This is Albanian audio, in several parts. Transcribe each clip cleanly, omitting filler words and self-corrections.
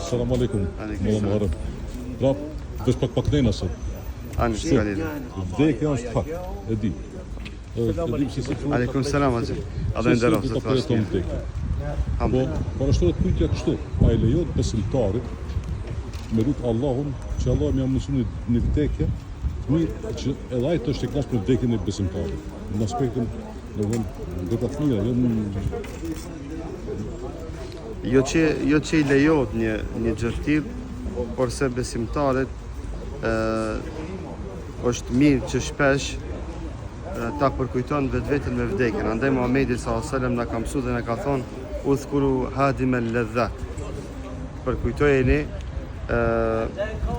Selam aleikum. Molla Muharrem. Prap, vesh pak nena sot. Vdekja është fakt, e di. Aleikum selam hacı. Adın nderoft të thash. Po ashtu pyetja kështu, a e lejohet besimtarit me lut Allahun që Allah më mëson në vdekje, mirë që edhe ai të është i kënaqur për vdekjen e besimtarit. Në aspektin do të thënë, jo që i lejohet një gjë të tillë, por se besimtarët është mirë që shpesh ta përkujton vetveten me vdekjen. Andaj Muhamedi sallallahu alaihi wasallam na ka mësuar dhe na ka thonë udhkuru hadim al-ladhat. Përkujtojeni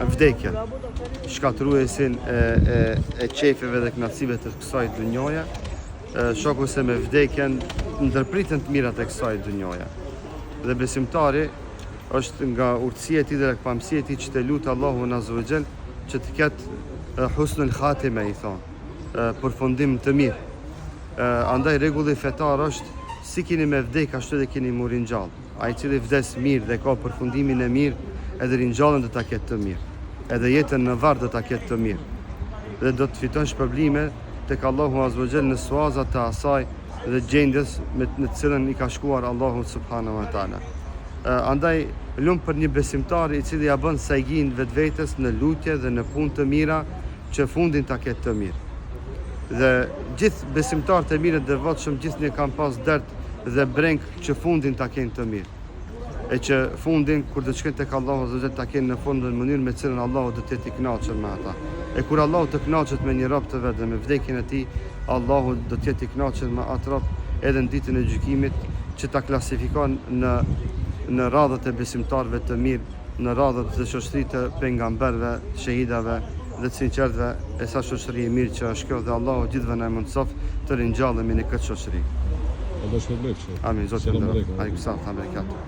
vdekjen, shkatërruesin e qefeve dhe kënaqësive të kësaj dhunjoje, shoku se me vdekjen ndërpriten të mirat e kësaj dhunjoje. Dhe besimtari është nga urtësia e tij dhe pamësia e tij që të lutë Allahun azza wa jall që të ketë husnul khatime, i thonë, përfundim të mirë. Andaj rregulli fetar është si keni me vdek ashtu edhe keni mu ringjall. Ai i cili vdes mirë dhe ka përfundimin e mirë, edhe ringjallën do ta ketë të mirë. Edhe jetën në varr do ta ketë të mirë. Dhe do të fiton shpërblime tek Allahu azza wa jall në suazat të asaj dhe gjendjes në të cilën i ka shkuar Allahu subhanahu wa taala. Andaj lum për një besimtar i cili ja bën sajgin vetvetes në lutje dhe në punë të mira që fundin ta ketë të mirë. Dhe gjithë besimtarët e mirë dhe devotshëm gjithnjë kanë pas dert dhe breng që fundin ta kenë të mirë. E që fundin kur do të shkojnë tek Allahu azza wa jall ta kenë në fund në mënyrë me cilën Allahu do të jetë i kënaqur me ata. E kur Allahu të kënaqet me një rob të vet dhe me vdekjen e tij, Allahu do të jetë i kënaqur me atë rob edhe në ditën e gjykimit që ta klasifikon në radhët e besimtarëve të mirë, në radhët të shoqërisë të pejgamberëve, shahidave dhe të sinqertëve, e sa shoqëri e mirë që është kjo dhe Allahu gjithëve na mundsof të ringjallemi në këtë shoqëri. Allah shpërblet. Amin. Zoti ju nderoft. Aleikum selam.